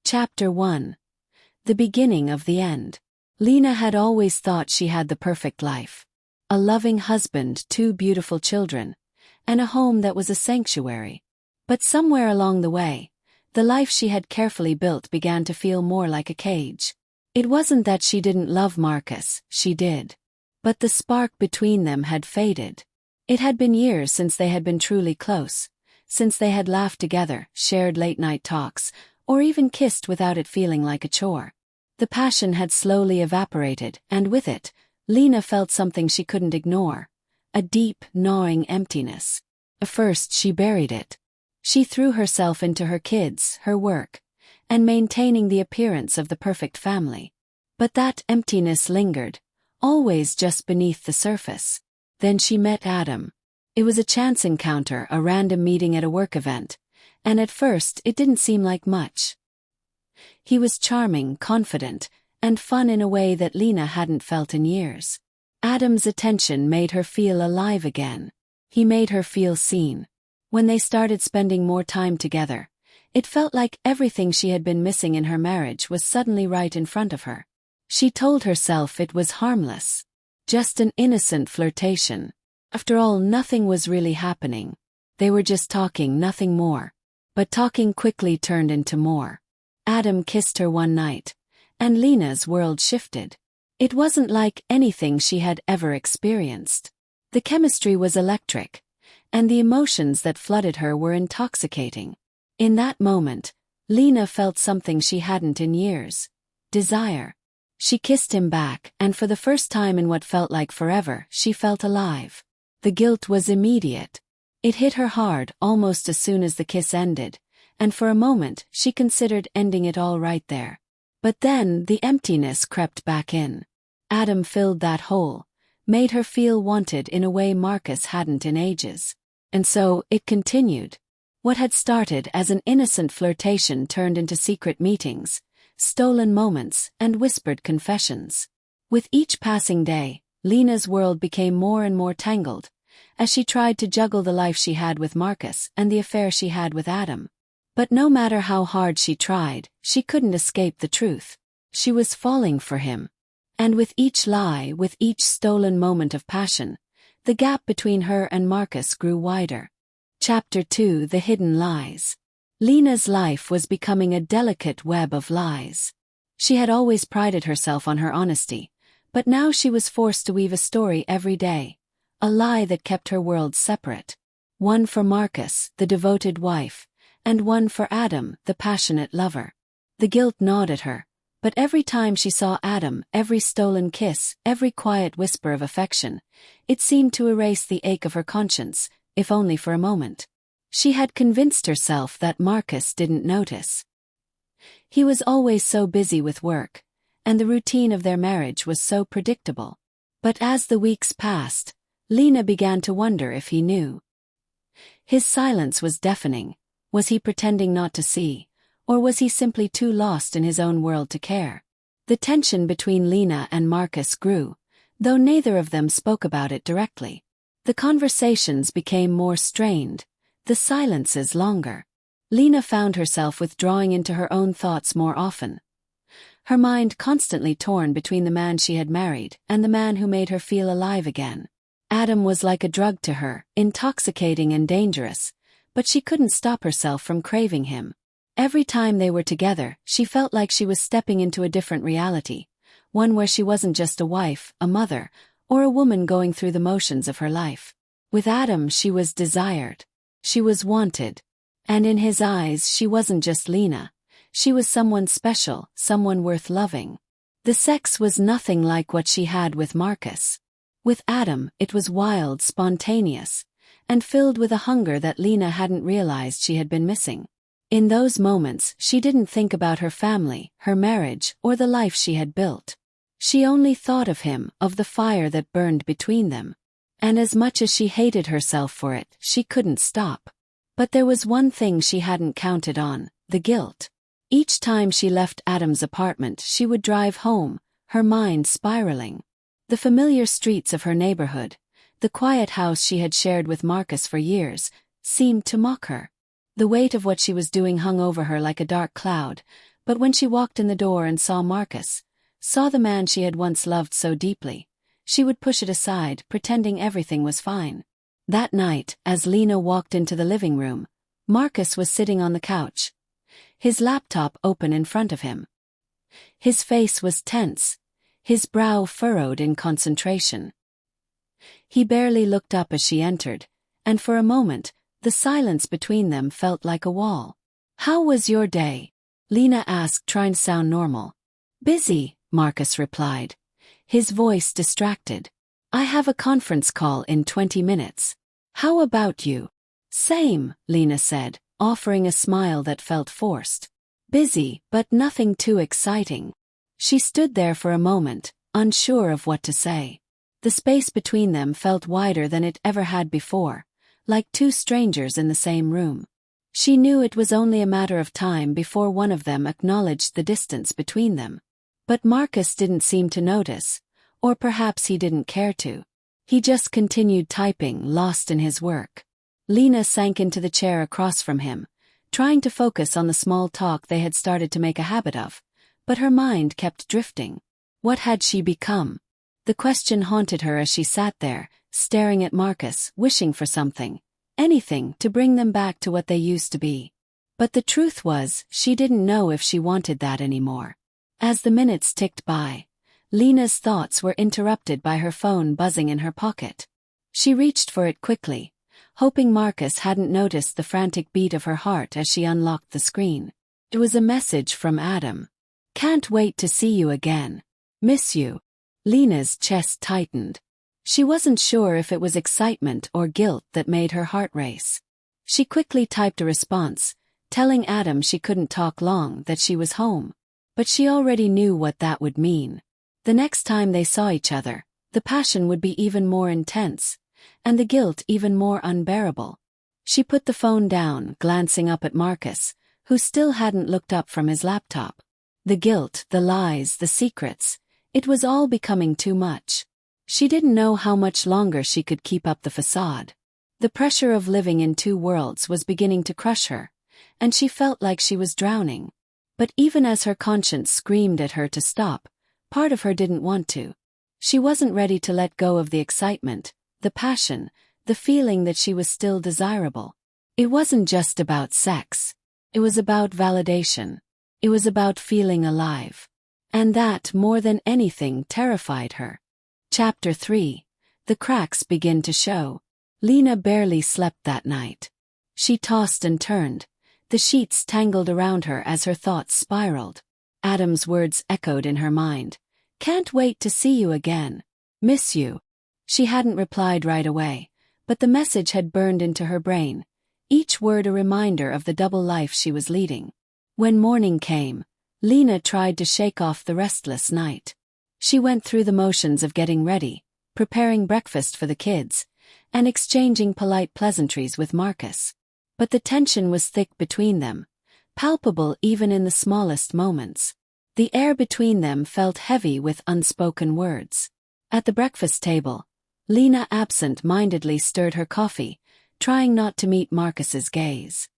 Chapter 1. The Beginning of the End. Lena had always thought she had the perfect life. A loving husband, 2 beautiful children, and a home that was a sanctuary. But somewhere along the way, the life she had carefully built began to feel more like a cage. It wasn't that she didn't love Marcus, she did. But the spark between them had faded. It had been years since they had been truly close, since they had laughed together, shared late-night talks, or even kissed without it feeling like a chore. The passion had slowly evaporated, and with it, Lena felt something she couldn't ignore. A deep, gnawing emptiness. At first she buried it. She threw herself into her kids, her work, and maintaining the appearance of the perfect family. But that emptiness lingered, always just beneath the surface. Then she met Adam. It was a chance encounter, a random meeting at a work event, and at first it didn't seem like much. He was charming, confident, and fun in a way that Lena hadn't felt in years. Adam's attention made her feel alive again. He made her feel seen. When they started spending more time together, it felt like everything she had been missing in her marriage was suddenly right in front of her. She told herself it was harmless. Just an innocent flirtation. After all, nothing was really happening. They were just talking, nothing more. But talking quickly turned into more. Adam kissed her one night, and Lena's world shifted. It wasn't like anything she had ever experienced. The chemistry was electric, and the emotions that flooded her were intoxicating. In that moment, Lena felt something she hadn't in years. Desire. She kissed him back, and for the first time in what felt like forever, she felt alive. The guilt was immediate. It hit her hard almost as soon as the kiss ended, and for a moment she considered ending it all right there. But then the emptiness crept back in. Adam filled that hole, made her feel wanted in a way Marcus hadn't in ages. And so, it continued. What had started as an innocent flirtation turned into secret meetings, stolen moments, and whispered confessions. With each passing day, Lena's world became more and more tangled, as she tried to juggle the life she had with Marcus and the affair she had with Adam. But no matter how hard she tried, she couldn't escape the truth. She was falling for him. And with each lie, with each stolen moment of passion, the gap between her and Marcus grew wider. Chapter 2. The Hidden Lies. Lena's life was becoming a delicate web of lies. She had always prided herself on her honesty, but now she was forced to weave a story every day. A lie that kept her worlds separate. One for Marcus, the devoted wife, and one for Adam, the passionate lover. The guilt gnawed at her, but every time she saw Adam, every stolen kiss, every quiet whisper of affection, it seemed to erase the ache of her conscience, if only for a moment. She had convinced herself that Marcus didn't notice. He was always so busy with work, and the routine of their marriage was so predictable. But as the weeks passed, Lena began to wonder if he knew. His silence was deafening. Was he pretending not to see, or was he simply too lost in his own world to care? The tension between Lena and Marcus grew, though neither of them spoke about it directly. The conversations became more strained, the silences longer. Lena found herself withdrawing into her own thoughts more often. Her mind constantly torn between the man she had married and the man who made her feel alive again. Adam was like a drug to her, intoxicating and dangerous, but she couldn't stop herself from craving him. Every time they were together, she felt like she was stepping into a different reality, one where she wasn't just a wife, a mother, or a woman going through the motions of her life. With Adam she was desired. She was wanted. And in his eyes she wasn't just Lena. She was someone special, someone worth loving. The sex was nothing like what she had with Marcus. With Adam, it was wild, spontaneous, and filled with a hunger that Lena hadn't realized she had been missing. In those moments, she didn't think about her family, her marriage, or the life she had built. She only thought of him, of the fire that burned between them. And as much as she hated herself for it, she couldn't stop. But there was one thing she hadn't counted on, the guilt. Each time she left Adam's apartment, she would drive home, her mind spiraling. The familiar streets of her neighborhood, the quiet house she had shared with Marcus for years, seemed to mock her. The weight of what she was doing hung over her like a dark cloud, But when she walked in the door and saw Marcus, saw the man she had once loved so deeply, she would push it aside, pretending everything was fine. That night, as Lena walked into the living room, Marcus was sitting on the couch, his laptop open in front of him. His face was tense, his brow furrowed in concentration. He barely looked up as she entered, and for a moment, the silence between them felt like a wall. "How was your day?" Lena asked, trying to sound normal. "Busy," Marcus replied, his voice distracted. "I have a conference call in 20 minutes. How about you?" "Same," Lena said, offering a smile that felt forced. "Busy, but nothing too exciting." She stood there for a moment, unsure of what to say. The space between them felt wider than it ever had before, like two strangers in the same room. She knew it was only a matter of time before one of them acknowledged the distance between them. But Marcus didn't seem to notice, or perhaps he didn't care to. He just continued typing, lost in his work. Lena sank into the chair across from him, trying to focus on the small talk they had started to make a habit of, but her mind kept drifting. What had she become? The question haunted her as she sat there, staring at Marcus, wishing for something, anything to bring them back to what they used to be. But the truth was, she didn't know if she wanted that anymore. As the minutes ticked by, Lena's thoughts were interrupted by her phone buzzing in her pocket. She reached for it quickly, hoping Marcus hadn't noticed the frantic beat of her heart as she unlocked the screen. It was a message from Adam. "Can't wait to see you again. Miss you." Lena's chest tightened. She wasn't sure if it was excitement or guilt that made her heart race. She quickly typed a response, telling Adam she couldn't talk long, that she was home. But she already knew what that would mean. The next time they saw each other, the passion would be even more intense, and the guilt even more unbearable. She put the phone down, glancing up at Marcus, who still hadn't looked up from his laptop. The guilt, the lies, the secrets, it was all becoming too much. She didn't know how much longer she could keep up the facade. The pressure of living in two worlds was beginning to crush her, and she felt like she was drowning. But even as her conscience screamed at her to stop, part of her didn't want to. She wasn't ready to let go of the excitement, the passion, the feeling that she was still desirable. It wasn't just about sex. It was about validation. It was about feeling alive. And that, more than anything, terrified her. Chapter 3. The cracks begin to show. Lena barely slept that night. She tossed and turned. The sheets tangled around her as her thoughts spiraled. Adam's words echoed in her mind. "Can't wait to see you again. Miss you." She hadn't replied right away, but the message had burned into her brain, each word a reminder of the double life she was leading. When morning came, Lena tried to shake off the restless night. She went through the motions of getting ready, preparing breakfast for the kids, and exchanging polite pleasantries with Marcus. But the tension was thick between them, palpable even in the smallest moments. The air between them felt heavy with unspoken words. At the breakfast table, Lena absent-mindedly stirred her coffee, trying not to meet Marcus's gaze.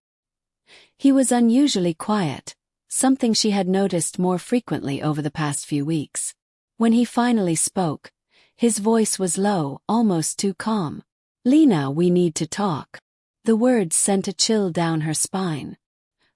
He was unusually quiet, something she had noticed more frequently over the past few weeks. When he finally spoke, his voice was low, almost too calm. "Lena, we need to talk." The words sent a chill down her spine.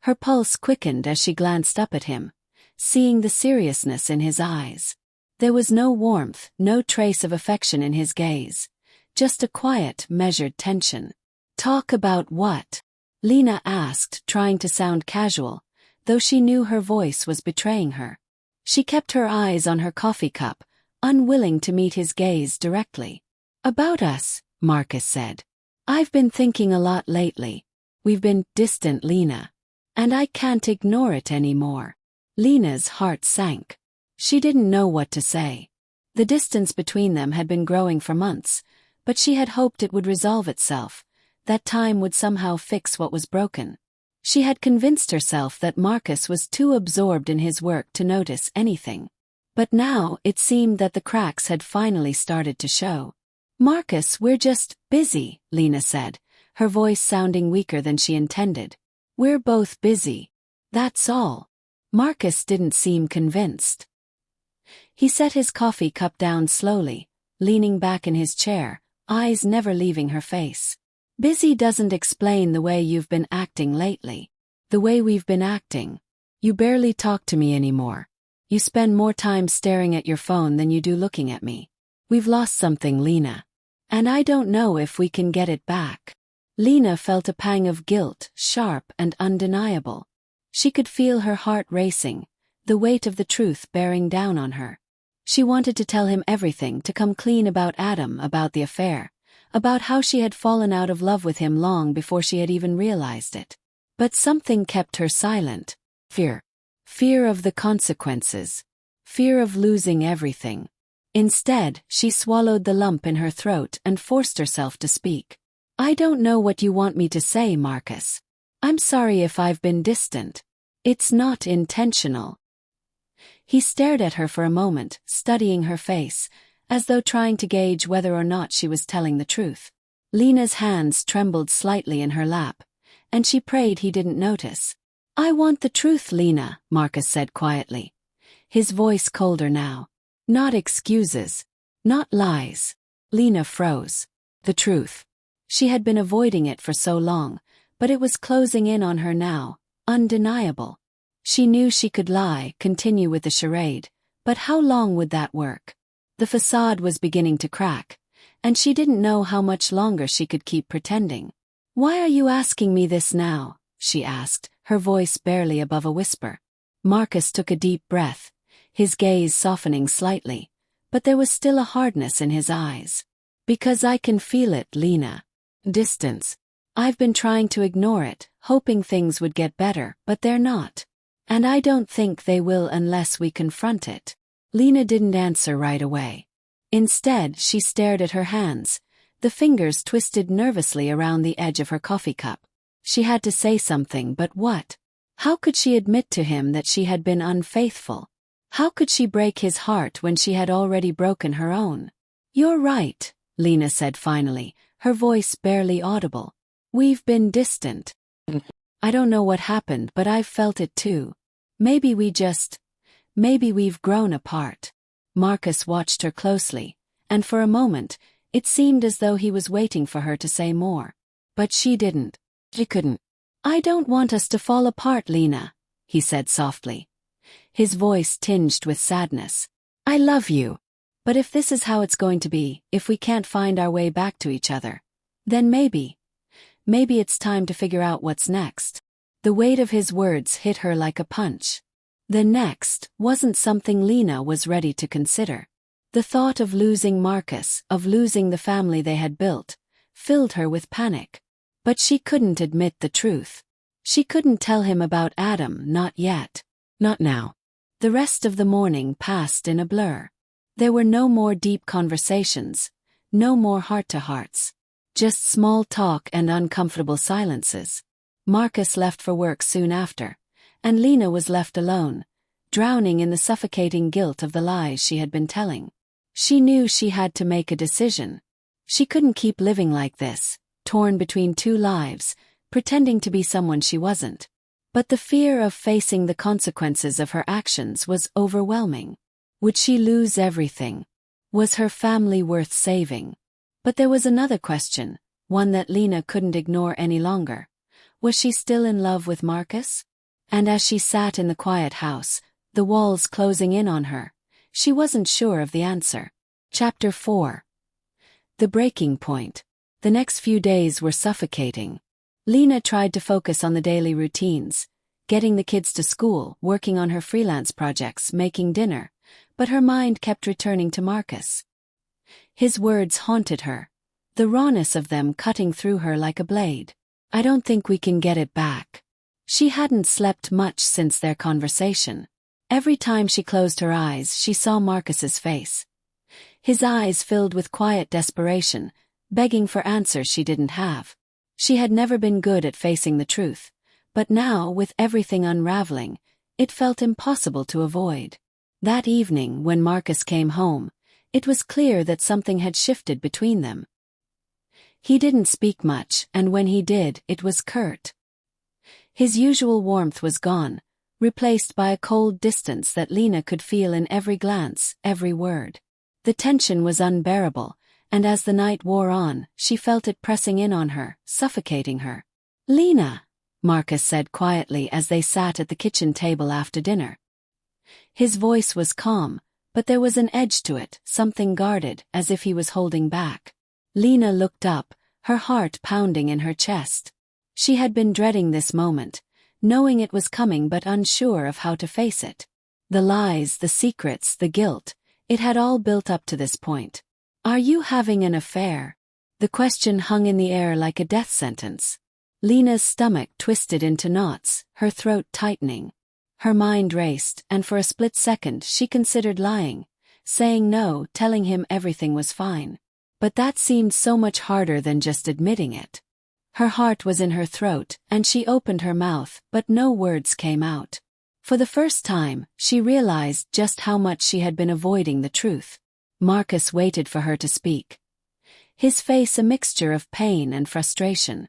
Her pulse quickened as she glanced up at him, seeing the seriousness in his eyes. There was no warmth, no trace of affection in his gaze, just a quiet, measured tension. "Talk about what?" Lena asked, trying to sound casual, though she knew her voice was betraying her. She kept her eyes on her coffee cup, unwilling to meet his gaze directly. "About us," Marcus said. "I've been thinking a lot lately. We've been distant, Lena. And I can't ignore it anymore." Lena's heart sank. She didn't know what to say. The distance between them had been growing for months, but she had hoped it would resolve itself, that time would somehow fix what was broken. She had convinced herself that Marcus was too absorbed in his work to notice anything. But now it seemed that the cracks had finally started to show. "Marcus, we're just busy," Lena said, her voice sounding weaker than she intended. "We're both busy. That's all." Marcus didn't seem convinced. He set his coffee cup down slowly, leaning back in his chair, eyes never leaving her face. Busy doesn't explain the way you've been acting lately. The way we've been acting. You barely talk to me anymore. You spend more time staring at your phone than you do looking at me. We've lost something, Lena. And I don't know if we can get it back. Lena felt a pang of guilt, sharp and undeniable. She could feel her heart racing, the weight of the truth bearing down on her. She wanted to tell him everything, to come clean about Adam, about the affair, about how she had fallen out of love with him long before she had even realized it. But something kept her silent. Fear. Fear of the consequences. Fear of losing everything. Instead, she swallowed the lump in her throat and forced herself to speak. I don't know what you want me to say, Marcus. I'm sorry if I've been distant. It's not intentional. He stared at her for a moment, studying her face, as though trying to gauge whether or not she was telling the truth. Lena's hands trembled slightly in her lap, and she prayed he didn't notice. I want the truth, Lena, Marcus said quietly. His voice colder now. Not excuses. Not lies. Lena froze. The truth. She had been avoiding it for so long, but it was closing in on her now, undeniable. She knew she could lie, continue with the charade, but how long would that work? The facade was beginning to crack, and she didn't know how much longer she could keep pretending. Why are you asking me this now? She asked, her voice barely above a whisper. Marcus took a deep breath, his gaze softening slightly, but there was still a hardness in his eyes. Because I can feel it, Lena. Distance. I've been trying to ignore it, hoping things would get better, but they're not. And I don't think they will unless we confront it. Lena didn't answer right away. Instead, she stared at her hands, the fingers twisted nervously around the edge of her coffee cup. She had to say something, but what? How could she admit to him that she had been unfaithful? How could she break his heart when she had already broken her own? You're right, Lena said finally, her voice barely audible. We've been distant. I don't know what happened, but I've felt it too. Maybe we've grown apart. Marcus watched her closely, and for a moment, it seemed as though he was waiting for her to say more. But she didn't. She couldn't. I don't want us to fall apart, Lena, he said softly. His voice tinged with sadness. I love you. But if this is how it's going to be, if we can't find our way back to each other, then maybe it's time to figure out what's next. The weight of his words hit her like a punch. The next wasn't something Lena was ready to consider. The thought of losing Marcus, of losing the family they had built, filled her with panic. But she couldn't admit the truth. She couldn't tell him about Adam, not yet. Not now. The rest of the morning passed in a blur. There were no more deep conversations, no more heart-to-hearts. Just small talk and uncomfortable silences. Marcus left for work soon after, and Lena was left alone, drowning in the suffocating guilt of the lies she had been telling. She knew she had to make a decision. She couldn't keep living like this, torn between two lives, pretending to be someone she wasn't. But the fear of facing the consequences of her actions was overwhelming. Would she lose everything? Was her family worth saving? But there was another question, one that Lena couldn't ignore any longer. Was she still in love with Marcus? And as she sat in the quiet house, the walls closing in on her, she wasn't sure of the answer. Chapter 4. The breaking point. The next few days were suffocating. Lena tried to focus on the daily routines, getting the kids to school, working on her freelance projects, making dinner, but her mind kept returning to Marcus. His words haunted her, the rawness of them cutting through her like a blade. I don't think we can get it back. She hadn't slept much since their conversation. Every time she closed her eyes, she saw Marcus's face. His eyes filled with quiet desperation, begging for answers she didn't have. She had never been good at facing the truth, but now, with everything unraveling, it felt impossible to avoid. That evening, when Marcus came home, it was clear that something had shifted between them. He didn't speak much, and when he did, it was curt. His usual warmth was gone, replaced by a cold distance that Lena could feel in every glance, every word. The tension was unbearable, and as the night wore on, she felt it pressing in on her, suffocating her. "Lena," Marcus said quietly as they sat at the kitchen table after dinner. His voice was calm, but there was an edge to it, something guarded, as if he was holding back. Lena looked up, her heart pounding in her chest. She had been dreading this moment, knowing it was coming but unsure of how to face it. The lies, the secrets, the guilt, it had all built up to this point. "Are you having an affair?" The question hung in the air like a death sentence. Lena's stomach twisted into knots, her throat tightening. Her mind raced, and for a split second she considered lying, saying no, telling him everything was fine. But that seemed so much harder than just admitting it. Her heart was in her throat, and she opened her mouth, but no words came out. For the first time, she realized just how much she had been avoiding the truth. Marcus waited for her to speak. His face a mixture of pain and frustration.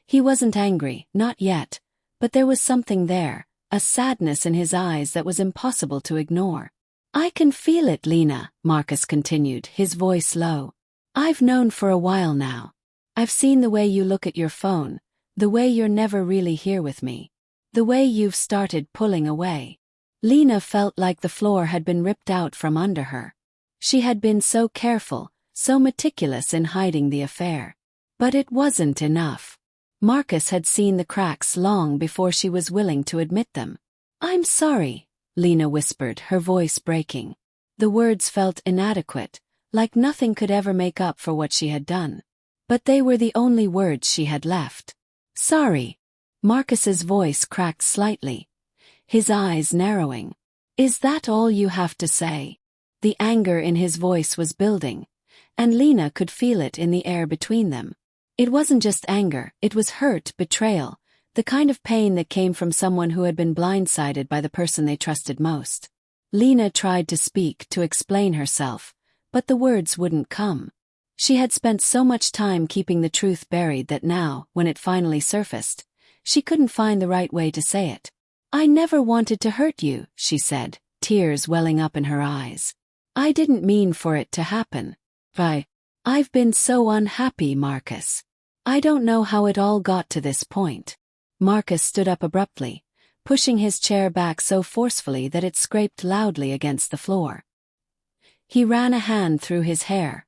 He wasn't angry, not yet, but there was something there, a sadness in his eyes that was impossible to ignore. "I can feel it, Lena," Marcus continued, his voice low. "I've known for a while now. I've seen the way you look at your phone, the way you're never really here with me, the way you've started pulling away." Lena felt like the floor had been ripped out from under her. She had been so careful, so meticulous in hiding the affair. But it wasn't enough. Marcus had seen the cracks long before she was willing to admit them. "I'm sorry," Lena whispered, her voice breaking. The words felt inadequate, like nothing could ever make up for what she had done. But they were the only words she had left. "Sorry." Marcus's voice cracked slightly, his eyes narrowing. "Is that all you have to say?" The anger in his voice was building, and Lena could feel it in the air between them. It wasn't just anger, it was hurt, betrayal, the kind of pain that came from someone who had been blindsided by the person they trusted most. Lena tried to speak, to explain herself, but the words wouldn't come. She had spent so much time keeping the truth buried that now, when it finally surfaced, she couldn't find the right way to say it. "I never wanted to hurt you," she said, tears welling up in her eyes. "I didn't mean for it to happen. I've been so unhappy, Marcus. I don't know how it all got to this point." Marcus stood up abruptly, pushing his chair back so forcefully that it scraped loudly against the floor. He ran a hand through his hair,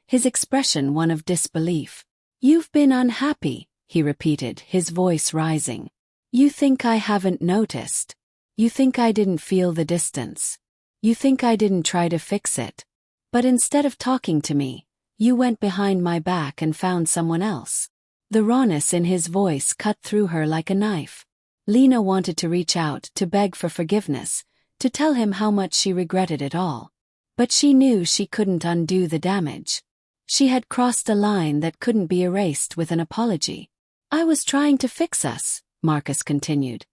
his expression one of disbelief. "You've been unhappy," he repeated, his voice rising. "You think I haven't noticed? You think I didn't feel the distance? You think I didn't try to fix it? But instead of talking to me, you went behind my back and found someone else." The rawness in his voice cut through her like a knife. Lena wanted to reach out, to beg for forgiveness, to tell him how much she regretted it all. But she knew she couldn't undo the damage. She had crossed a line that couldn't be erased with an apology. "I was trying to fix us," Marcus continued,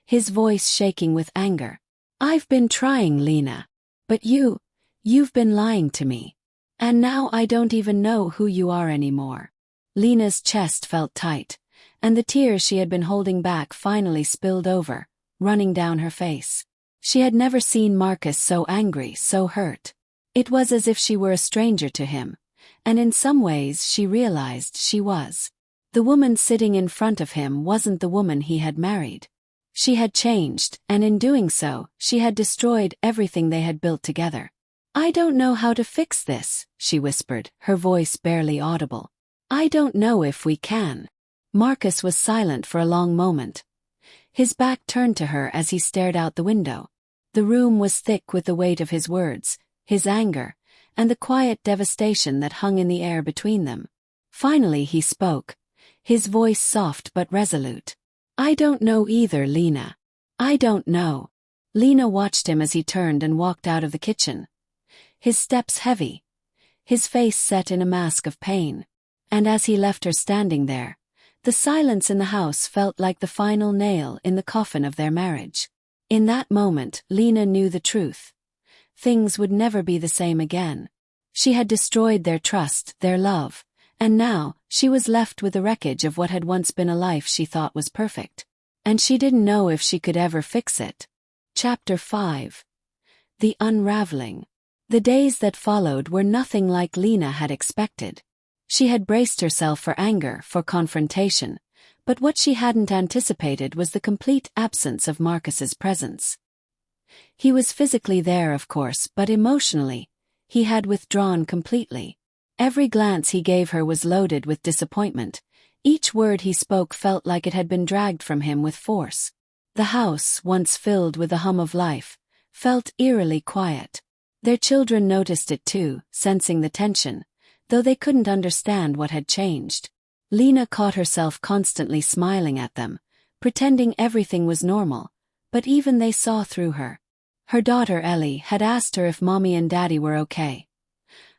his voice shaking with anger. "I've been trying, Lena. But you've been lying to me. And now I don't even know who you are anymore." Lena's chest felt tight, and the tears she had been holding back finally spilled over, running down her face. She had never seen Marcus so angry, so hurt. It was as if she were a stranger to him, and in some ways she realized she was. The woman sitting in front of him wasn't the woman he had married. She had changed, and in doing so, she had destroyed everything they had built together. "I don't know how to fix this," she whispered, her voice barely audible. "I don't know if we can." Marcus was silent for a long moment, his back turned to her as he stared out the window. The room was thick with the weight of his words, his anger, and the quiet devastation that hung in the air between them. Finally he spoke, his voice soft but resolute. "I don't know either, Lena. I don't know." Lena watched him as he turned and walked out of the kitchen, his steps heavy, his face set in a mask of pain. And as he left her standing there, the silence in the house felt like the final nail in the coffin of their marriage. In that moment, Lena knew the truth. Things would never be the same again. She had destroyed their trust, their love, and now, she was left with the wreckage of what had once been a life she thought was perfect. and she didn't know if she could ever fix it. Chapter 5. The Unraveling. The days that followed were nothing like Lena had expected. She had braced herself for anger, for confrontation, but what she hadn't anticipated was the complete absence of Marcus's presence. He was physically there, of course, but emotionally, he had withdrawn completely. Every glance he gave her was loaded with disappointment. Each word he spoke felt like it had been dragged from him with force. The house, once filled with the hum of life, felt eerily quiet. Their children noticed it too, sensing the tension, though they couldn't understand what had changed. Lena caught herself constantly smiling at them, pretending everything was normal, but even they saw through her. Her daughter Ellie had asked her if Mommy and Daddy were okay.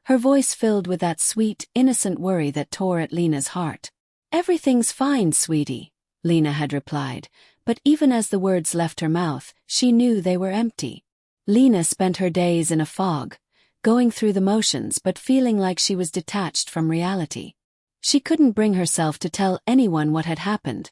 Her voice filled with that sweet, innocent worry that tore at Lena's heart. "Everything's fine, sweetie," Lena had replied, but even as the words left her mouth, she knew they were empty. Lena spent her days in a fog, going through the motions but feeling like she was detached from reality. She couldn't bring herself to tell anyone what had happened,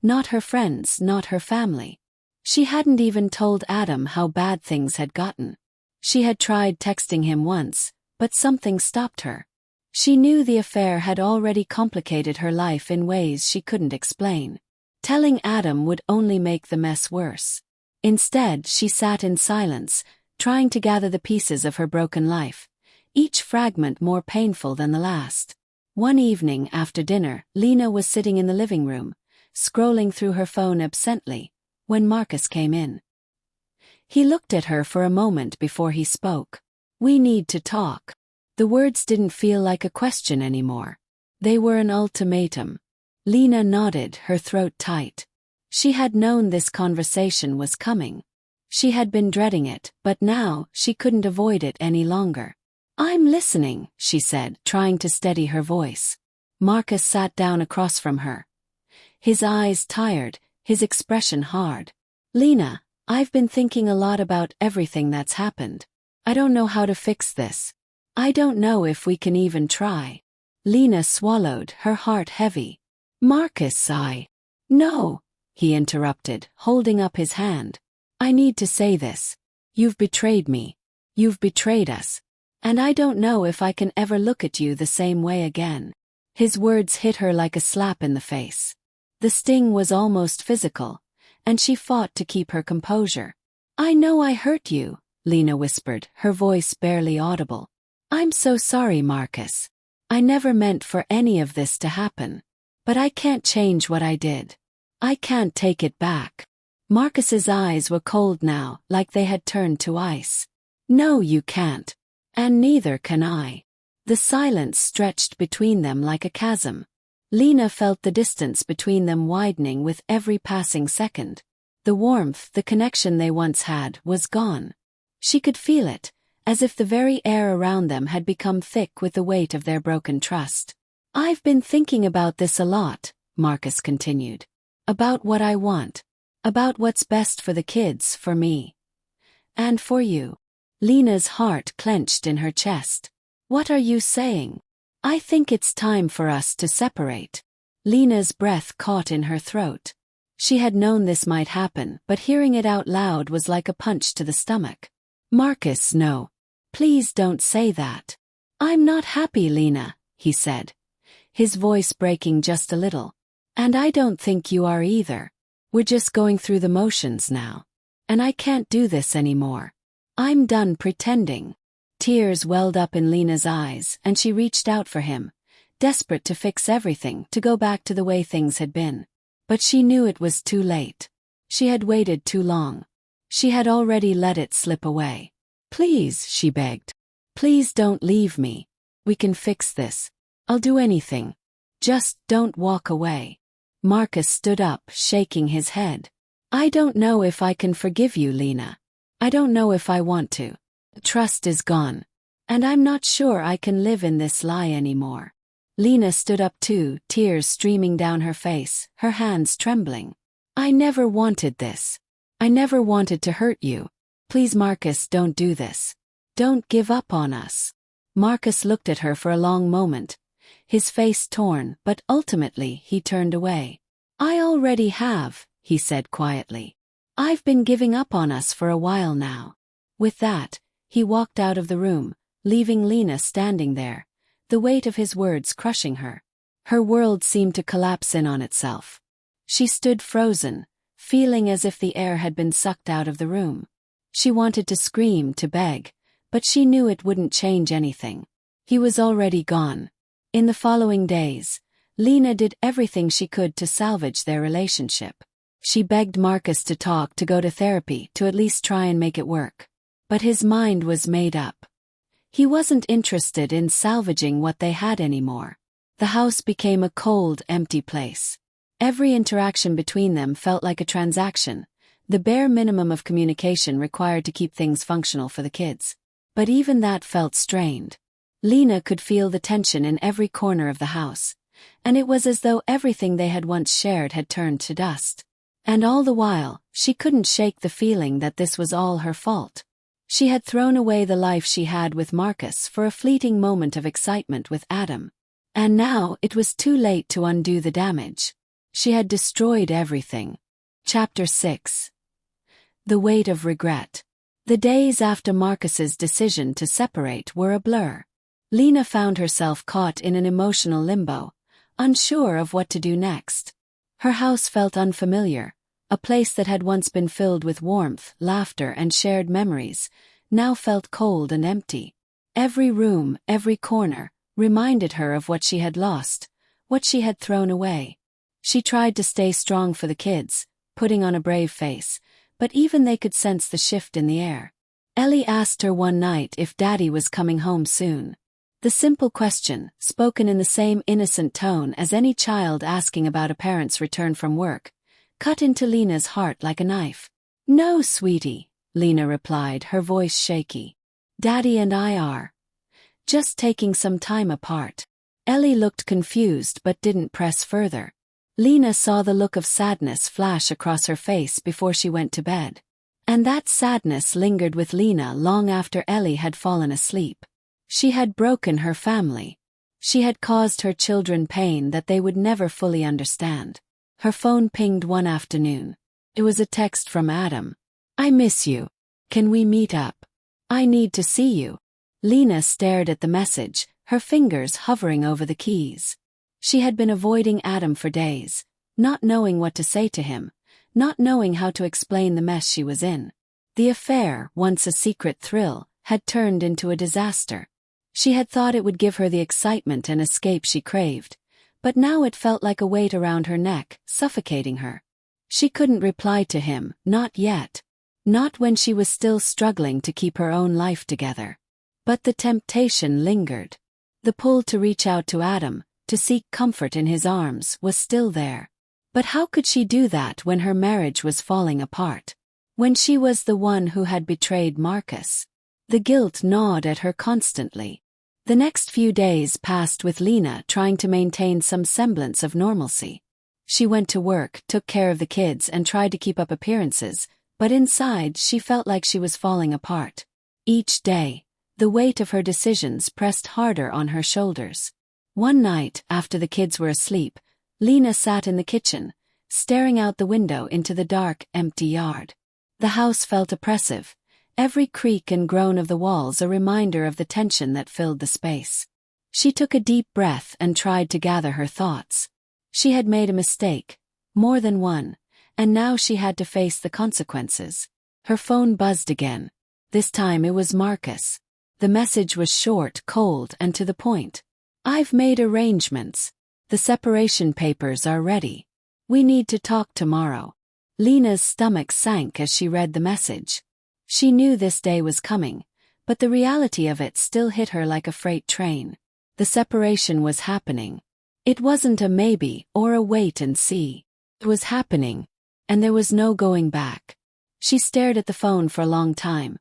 not her friends, not her family. She hadn't even told Adam how bad things had gotten. She had tried texting him once, but something stopped her. She knew the affair had already complicated her life in ways she couldn't explain. Telling Adam would only make the mess worse. Instead, she sat in silence, trying to gather the pieces of her broken life, each fragment more painful than the last. One evening after dinner, Lena was sitting in the living room, scrolling through her phone absently, when Marcus came in. He looked at her for a moment before he spoke. "We need to talk." The words didn't feel like a question anymore. They were an ultimatum. Lena nodded, her throat tight. She had known this conversation was coming. She had been dreading it, but now she couldn't avoid it any longer. "I'm listening," she said, trying to steady her voice. Marcus sat down across from her. His eyes tired, his expression hard. "Lena, I've been thinking a lot about everything that's happened. I don't know how to fix this. I don't know if we can even try." Lena swallowed, her heart heavy. "Marcus, No," he interrupted, holding up his hand. "I need to say this. You've betrayed me. You've betrayed us. And I don't know if I can ever look at you the same way again." His words hit her like a slap in the face. The sting was almost physical, and she fought to keep her composure. "I know I hurt you," Lena whispered, her voice barely audible. "I'm so sorry, Marcus. I never meant for any of this to happen. But I can't change what I did. I can't take it back." Marcus's eyes were cold now, like they had turned to ice. "No, you can't. And neither can I." The silence stretched between them like a chasm. Lena felt the distance between them widening with every passing second. The warmth, the connection they once had, was gone. She could feel it, as if the very air around them had become thick with the weight of their broken trust. "I've been thinking about this a lot," Marcus continued. "About what I want. About what's best for the kids, for me. And for you." Lena's heart clenched in her chest. "What are you saying?" "I think it's time for us to separate." Lena's breath caught in her throat. She had known this might happen, but hearing it out loud was like a punch to the stomach. "Marcus, no. Please don't say that." "I'm not happy, Lena," he said, his voice breaking just a little. "And I don't think you are either. We're just going through the motions now. And I can't do this anymore. I'm done pretending." Tears welled up in Lena's eyes, and she reached out for him, desperate to fix everything, to go back to the way things had been. But she knew it was too late. She had waited too long. She had already let it slip away. "Please," she begged. "Please don't leave me. We can fix this. I'll do anything. Just don't walk away." Marcus stood up, shaking his head. "I don't know if I can forgive you, Lena. I don't know if I want to. The trust is gone. And I'm not sure I can live in this lie anymore." Lena stood up too, tears streaming down her face, her hands trembling. "I never wanted this. I never wanted to hurt you. Please, Marcus, don't do this. Don't give up on us." Marcus looked at her for a long moment, his face torn, but ultimately he turned away. "I already have," he said quietly. "I've been giving up on us for a while now." With that, he walked out of the room, leaving Lena standing there, the weight of his words crushing her. Her world seemed to collapse in on itself. She stood frozen, feeling as if the air had been sucked out of the room. She wanted to scream, to beg, but she knew it wouldn't change anything. He was already gone. In the following days, Lena did everything she could to salvage their relationship. She begged Marcus to talk, to go to therapy, to at least try and make it work. But his mind was made up. He wasn't interested in salvaging what they had anymore. The house became a cold, empty place. Every interaction between them felt like a transaction, the bare minimum of communication required to keep things functional for the kids. But even that felt strained. Lena could feel the tension in every corner of the house, and it was as though everything they had once shared had turned to dust. And all the while, she couldn't shake the feeling that this was all her fault. She had thrown away the life she had with Marcus for a fleeting moment of excitement with Adam. And now it was too late to undo the damage. She had destroyed everything. Chapter 6. The weight of regret. The days after Marcus's decision to separate were a blur. Lena found herself caught in an emotional limbo, unsure of what to do next. Her house felt unfamiliar, a place that had once been filled with warmth, laughter, and shared memories, now felt cold and empty. Every room, every corner, reminded her of what she had lost, what she had thrown away. She tried to stay strong for the kids, putting on a brave face, but even they could sense the shift in the air. Ellie asked her one night if Daddy was coming home soon. The simple question, spoken in the same innocent tone as any child asking about a parent's return from work, cut into Lena's heart like a knife. "No, sweetie," Lena replied, her voice shaky. "Daddy and I are just taking some time apart." Ellie looked confused but didn't press further. Lena saw the look of sadness flash across her face before she went to bed. And that sadness lingered with Lena long after Ellie had fallen asleep. She had broken her family. She had caused her children pain that they would never fully understand. Her phone pinged one afternoon. It was a text from Adam. "I miss you. Can we meet up? I need to see you." Lena stared at the message, her fingers hovering over the keys. She had been avoiding Adam for days, not knowing what to say to him, not knowing how to explain the mess she was in. The affair, once a secret thrill, had turned into a disaster. She had thought it would give her the excitement and escape she craved, but now it felt like a weight around her neck, suffocating her. She couldn't reply to him, not yet. Not when she was still struggling to keep her own life together. But the temptation lingered. The pull to reach out to Adam, to seek comfort in his arms, was still there. But how could she do that when her marriage was falling apart? When she was the one who had betrayed Marcus? The guilt gnawed at her constantly. The next few days passed with Lena trying to maintain some semblance of normalcy. She went to work, took care of the kids, and tried to keep up appearances, but inside she felt like she was falling apart. Each day, the weight of her decisions pressed harder on her shoulders. One night, after the kids were asleep, Lena sat in the kitchen, staring out the window into the dark, empty yard. The house felt oppressive, every creak and groan of the walls a reminder of the tension that filled the space. She took a deep breath and tried to gather her thoughts. She had made a mistake, more than one, and now she had to face the consequences. Her phone buzzed again. This time it was Marcus. The message was short, cold, and to the point. "I've made arrangements. The separation papers are ready. We need to talk tomorrow." Lena's stomach sank as she read the message. She knew this day was coming, but the reality of it still hit her like a freight train. The separation was happening. It wasn't a maybe or a wait and see. It was happening, and there was no going back. She stared at the phone for a long time,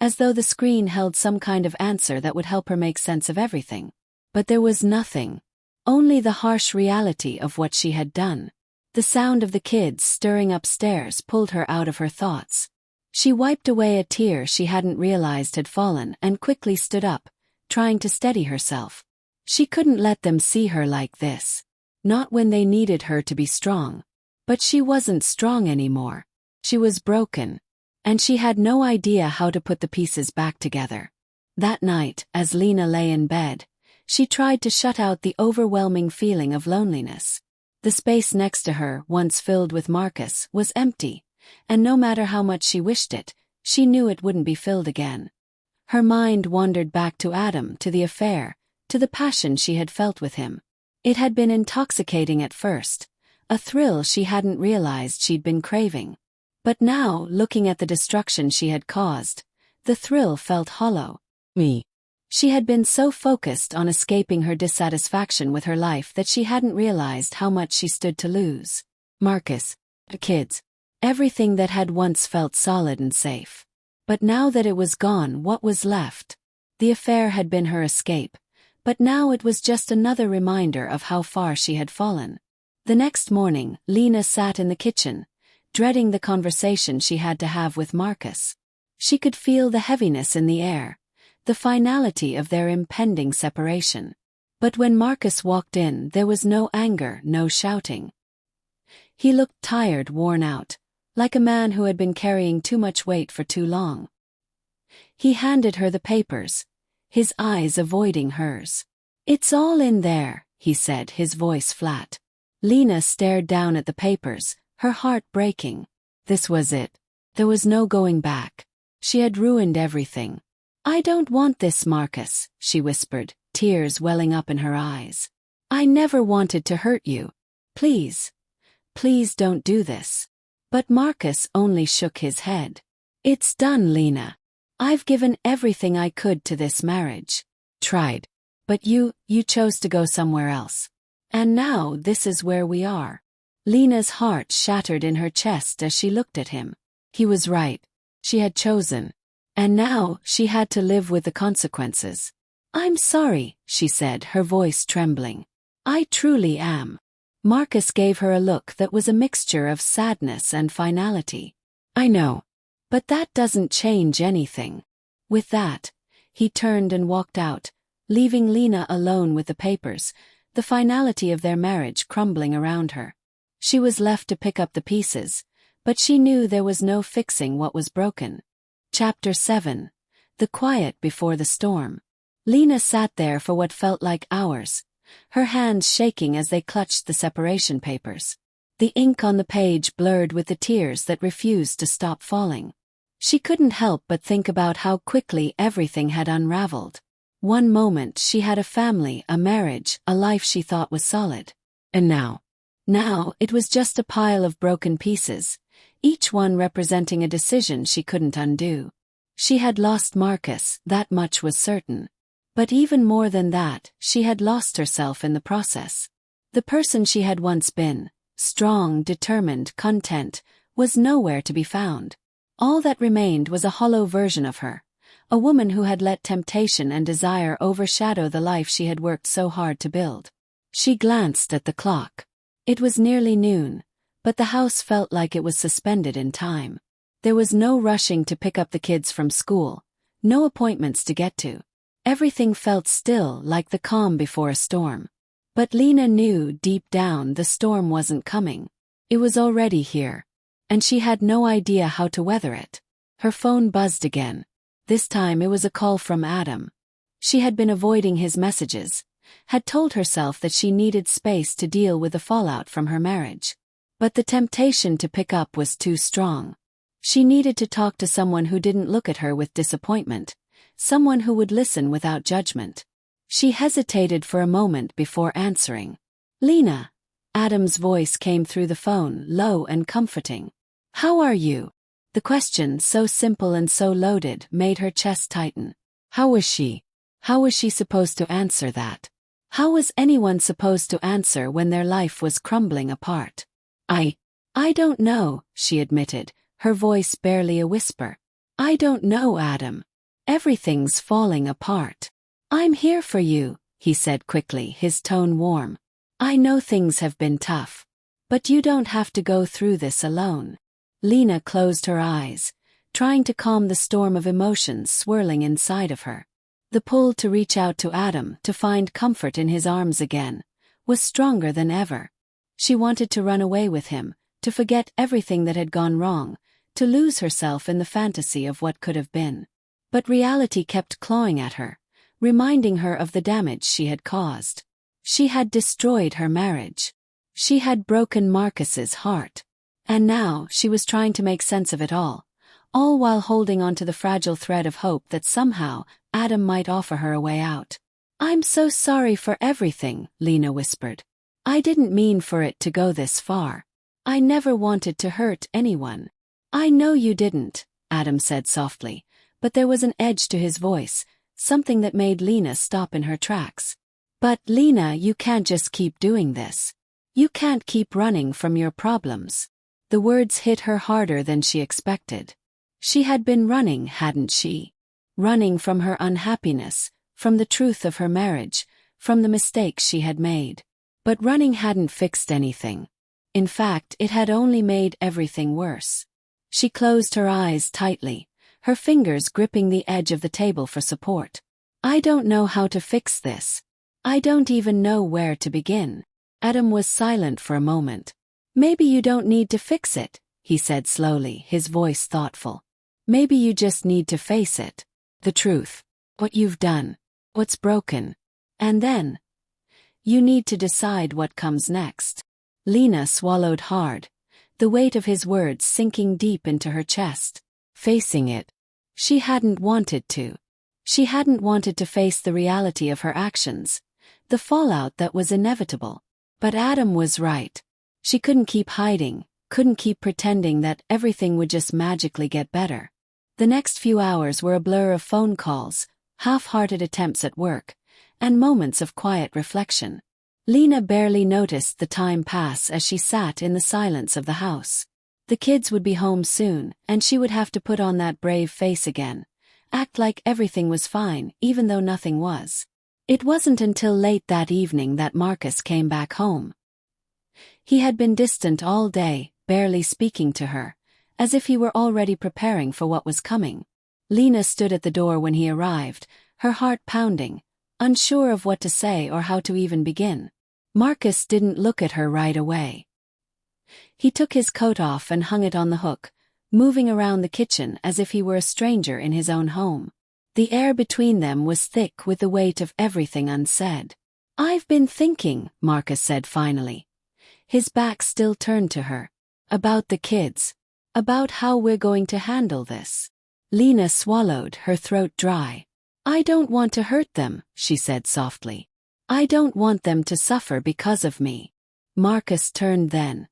as though the screen held some kind of answer that would help her make sense of everything. But there was nothing. Only the harsh reality of what she had done. The sound of the kids stirring upstairs pulled her out of her thoughts. She wiped away a tear she hadn't realized had fallen and quickly stood up, trying to steady herself. She couldn't let them see her like this. Not when they needed her to be strong. But she wasn't strong anymore. She was broken. And she had no idea how to put the pieces back together. That night, as Lena lay in bed, she tried to shut out the overwhelming feeling of loneliness. The space next to her, once filled with Marcus, was empty, and no matter how much she wished it, she knew it wouldn't be filled again. Her mind wandered back to Adam, to the affair, to the passion she had felt with him. It had been intoxicating at first, a thrill she hadn't realized she'd been craving. But now, looking at the destruction she had caused, the thrill felt hollow. She had been so focused on escaping her dissatisfaction with her life that she hadn't realized how much she stood to lose. Marcus, the kids, everything that had once felt solid and safe. But now that it was gone, what was left? The affair had been her escape, but now it was just another reminder of how far she had fallen. The next morning, Lena sat in the kitchen, dreading the conversation she had to have with Marcus. She could feel the heaviness in the air, the finality of their impending separation. But when Marcus walked in, there was no anger, no shouting. He looked tired, worn out, like a man who had been carrying too much weight for too long. He handed her the papers, his eyes avoiding hers. "It's all in there," he said, his voice flat. Lena stared down at the papers, her heart breaking. This was it. There was no going back. She had ruined everything. "I don't want this, Marcus," she whispered, tears welling up in her eyes. "I never wanted to hurt you. Please. Please don't do this." But Marcus only shook his head. "It's done, Lena. I've given everything I could to this marriage. Tried. But you chose to go somewhere else. And now this is where we are." Lena's heart shattered in her chest as she looked at him. He was right. She had chosen. And now she had to live with the consequences. "I'm sorry," she said, her voice trembling. "I truly am." Marcus gave her a look that was a mixture of sadness and finality. "I know. But that doesn't change anything." With that, he turned and walked out, leaving Lena alone with the papers, the finality of their marriage crumbling around her. She was left to pick up the pieces, but she knew there was no fixing what was broken. Chapter 7. The Quiet Before the Storm. Lena sat there for what felt like hours, her hands shaking as they clutched the separation papers. The ink on the page blurred with the tears that refused to stop falling. She couldn't help but think about how quickly everything had unraveled. One moment she had a family, a marriage, a life she thought was solid. And now it was just a pile of broken pieces, each one representing a decision she couldn't undo. She had lost Marcus, that much was certain. But even more than that, she had lost herself in the process. The person she had once been, strong, determined, content, was nowhere to be found. All that remained was a hollow version of her, a woman who had let temptation and desire overshadow the life she had worked so hard to build. She glanced at the clock. It was nearly noon, but the house felt like it was suspended in time. There was no rushing to pick up the kids from school, no appointments to get to. Everything felt still, like the calm before a storm. But Lena knew deep down the storm wasn't coming. It was already here, and she had no idea how to weather it. Her phone buzzed again. This time it was a call from Adam. She had been avoiding his messages, had told herself that she needed space to deal with the fallout from her marriage. But the temptation to pick up was too strong. She needed to talk to someone who didn't look at her with disappointment, someone who would listen without judgment. She hesitated for a moment before answering. "Lena." Adam's voice came through the phone, low and comforting. "How are you?" The question, so simple and so loaded, made her chest tighten. How was she? How was she supposed to answer that? How was anyone supposed to answer when their life was crumbling apart? I don't know," she admitted, her voice barely a whisper. "I don't know, Adam. Everything's falling apart." "I'm here for you," he said quickly, his tone warm. "I know things have been tough. But you don't have to go through this alone." Lena closed her eyes, trying to calm the storm of emotions swirling inside of her. The pull to reach out to Adam, to find comfort in his arms again, was stronger than ever. She wanted to run away with him, to forget everything that had gone wrong, to lose herself in the fantasy of what could have been. But reality kept clawing at her, reminding her of the damage she had caused. She had destroyed her marriage. She had broken Marcus's heart. And now she was trying to make sense of it all while holding on to the fragile thread of hope that somehow Adam might offer her a way out. "I'm so sorry for everything," Lena whispered. "I didn't mean for it to go this far. I never wanted to hurt anyone." "I know you didn't," Adam said softly, but there was an edge to his voice, something that made Lena stop in her tracks. "But Lena, you can't just keep doing this. You can't keep running from your problems." The words hit her harder than she expected. She had been running, hadn't she? Running from her unhappiness, from the truth of her marriage, from the mistakes she had made. But running hadn't fixed anything. In fact, it had only made everything worse. She closed her eyes tightly, her fingers gripping the edge of the table for support. "I don't know how to fix this. I don't even know where to begin." Adam was silent for a moment. "Maybe you don't need to fix it," he said slowly, his voice thoughtful. "Maybe you just need to face it. The truth. What you've done. What's broken. And then you need to decide what comes next." Lena swallowed hard, the weight of his words sinking deep into her chest. Facing it. She hadn't wanted to. She hadn't wanted to face the reality of her actions, the fallout that was inevitable. But Adam was right. She couldn't keep hiding, couldn't keep pretending that everything would just magically get better. The next few hours were a blur of phone calls, half-hearted attempts at work, and moments of quiet reflection. Lena barely noticed the time pass as she sat in the silence of the house. The kids would be home soon, and she would have to put on that brave face again, act like everything was fine, even though nothing was. It wasn't until late that evening that Marcus came back home. He had been distant all day, barely speaking to her, as if he were already preparing for what was coming. Lena stood at the door when he arrived, her heart pounding, unsure of what to say or how to even begin. Marcus didn't look at her right away. He took his coat off and hung it on the hook, moving around the kitchen as if he were a stranger in his own home. The air between them was thick with the weight of everything unsaid. "I've been thinking," Marcus said finally, his back still turned to her, "about the kids, about how we're going to handle this." Lena swallowed, her throat dry. "I don't want to hurt them," she said softly. "I don't want them to suffer because of me." Marcus turned then,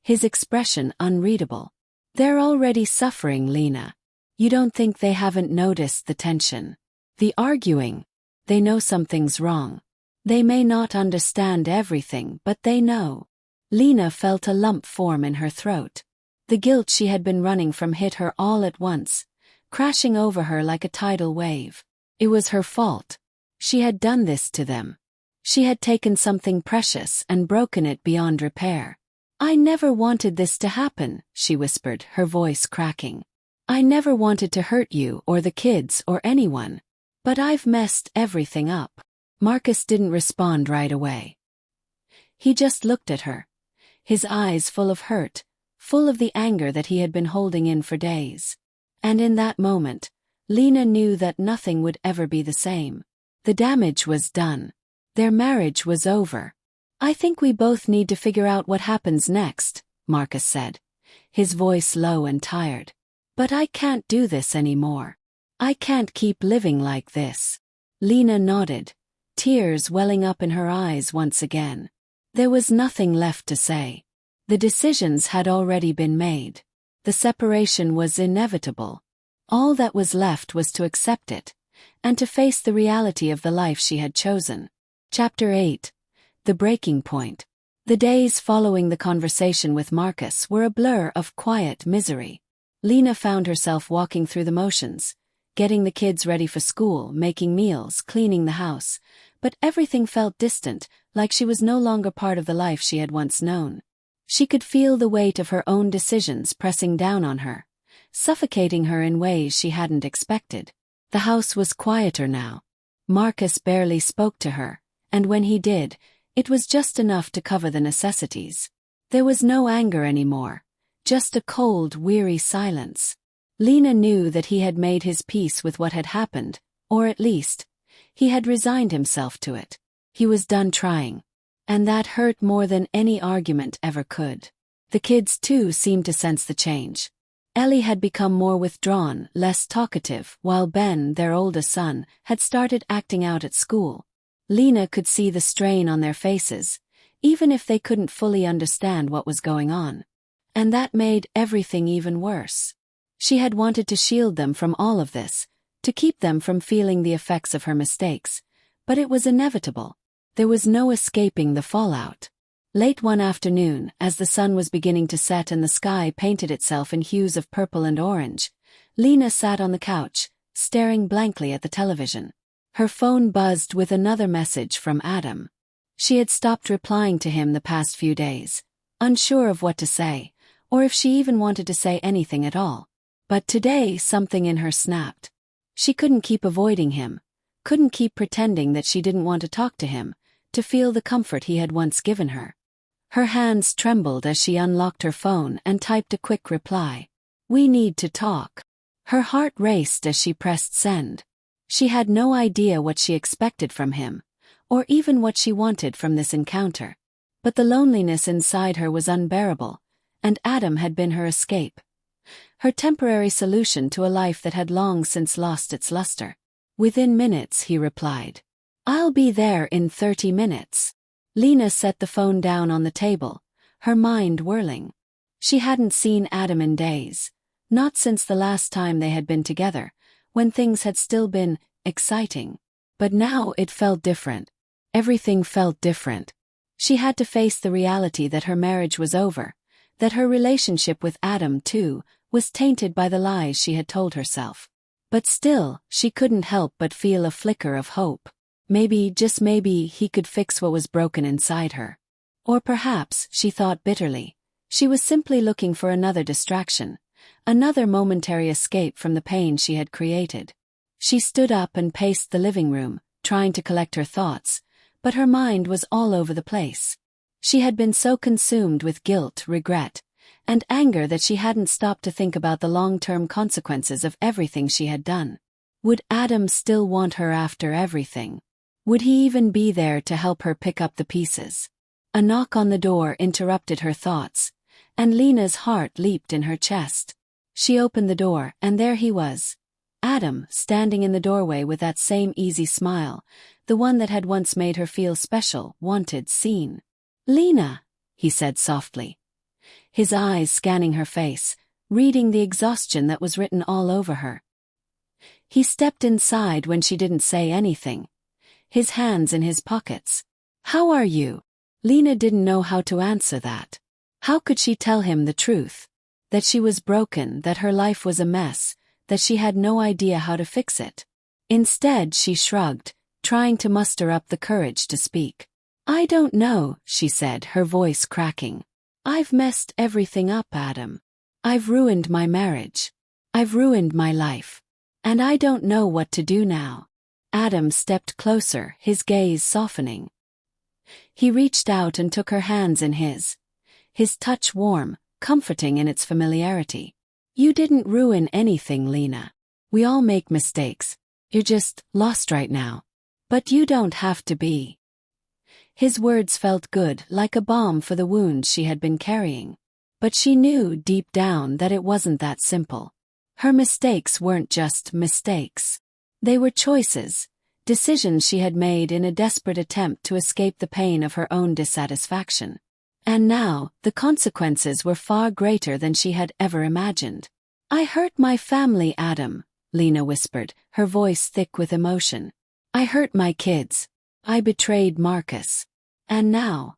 his expression unreadable. "They're already suffering, Lena. You don't think they haven't noticed the tension? The arguing? They know something's wrong. They may not understand everything, but they know." Lena felt a lump form in her throat. The guilt she had been running from hit her all at once, crashing over her like a tidal wave. It was her fault. She had done this to them. She had taken something precious and broken it beyond repair. "I never wanted this to happen," she whispered, her voice cracking. "I never wanted to hurt you or the kids or anyone. But I've messed everything up." Marcus didn't respond right away. He just looked at her, his eyes full of hurt, full of the anger that he had been holding in for days. And in that moment, Lena knew that nothing would ever be the same. The damage was done. Their marriage was over. "I think we both need to figure out what happens next," Marcus said, his voice low and tired. "But I can't do this anymore. I can't keep living like this." Lena nodded, tears welling up in her eyes once again. There was nothing left to say. The decisions had already been made. The separation was inevitable. All that was left was to accept it, and to face the reality of the life she had chosen. Chapter 8. The Breaking Point. The days following the conversation with Marcus were a blur of quiet misery. Lena found herself walking through the motions, getting the kids ready for school, making meals, cleaning the house, but everything felt distant, like she was no longer part of the life she had once known. She could feel the weight of her own decisions pressing down on her, suffocating her in ways she hadn't expected. The house was quieter now. Marcus barely spoke to her, and when he did, it was just enough to cover the necessities. There was no anger anymore, just a cold, weary silence. Lena knew that he had made his peace with what had happened, or at least, he had resigned himself to it. He was done trying. And that hurt more than any argument ever could. The kids too seemed to sense the change. Ellie had become more withdrawn, less talkative, while Ben, their oldest son, had started acting out at school. Lena could see the strain on their faces, even if they couldn't fully understand what was going on. And that made everything even worse. She had wanted to shield them from all of this, to keep them from feeling the effects of her mistakes, but it was inevitable. There was no escaping the fallout. Late one afternoon, as the sun was beginning to set and the sky painted itself in hues of purple and orange, Lena sat on the couch, staring blankly at the television. Her phone buzzed with another message from Adam. She had stopped replying to him the past few days, unsure of what to say, or if she even wanted to say anything at all. But today something in her snapped. She couldn't keep avoiding him, couldn't keep pretending that she didn't want to talk to him, to feel the comfort he had once given her. Her hands trembled as she unlocked her phone and typed a quick reply. "We need to talk." Her heart raced as she pressed send. She had no idea what she expected from him, or even what she wanted from this encounter. But the loneliness inside her was unbearable, and Adam had been her escape. Her temporary solution to a life that had long since lost its luster. Within minutes, he replied. "I'll be there in 30 minutes. Lena set the phone down on the table, her mind whirling. She hadn't seen Adam in days, not since the last time they had been together, when things had still been exciting. But now it felt different. Everything felt different. She had to face the reality that her marriage was over, that her relationship with Adam, too, was tainted by the lies she had told herself. But still, she couldn't help but feel a flicker of hope. Maybe, just maybe, he could fix what was broken inside her. Or perhaps, she thought bitterly, she was simply looking for another distraction, another momentary escape from the pain she had created. She stood up and paced the living room, trying to collect her thoughts, but her mind was all over the place. She had been so consumed with guilt, regret, and anger that she hadn't stopped to think about the long-term consequences of everything she had done. Would Adam still want her after everything? Would he even be there to help her pick up the pieces? A knock on the door interrupted her thoughts, and Lena's heart leaped in her chest. She opened the door, and there he was. Adam, standing in the doorway with that same easy smile, the one that had once made her feel special, wanted, seen. "Lena," he said softly. His eyes scanning her face, reading the exhaustion that was written all over her. He stepped inside when she didn't say anything, his hands in his pockets. "How are you?" Lena didn't know how to answer that. How could she tell him the truth? That she was broken, that her life was a mess, that she had no idea how to fix it. Instead, she shrugged, trying to muster up the courage to speak. "I don't know," she said, her voice cracking. "I've messed everything up, Adam. I've ruined my marriage. I've ruined my life. And I don't know what to do now." Adam stepped closer, his gaze softening. He reached out and took her hands in his touch warm, comforting in its familiarity. "You didn't ruin anything, Lena. We all make mistakes. You're just lost right now. But you don't have to be." His words felt good, like a balm for the wounds she had been carrying. But she knew deep down that it wasn't that simple. Her mistakes weren't just mistakes. They were choices, decisions she had made in a desperate attempt to escape the pain of her own dissatisfaction. And now, the consequences were far greater than she had ever imagined. "I hurt my family, Adam," Lena whispered, her voice thick with emotion. "I hurt my kids. I betrayed Marcus. And now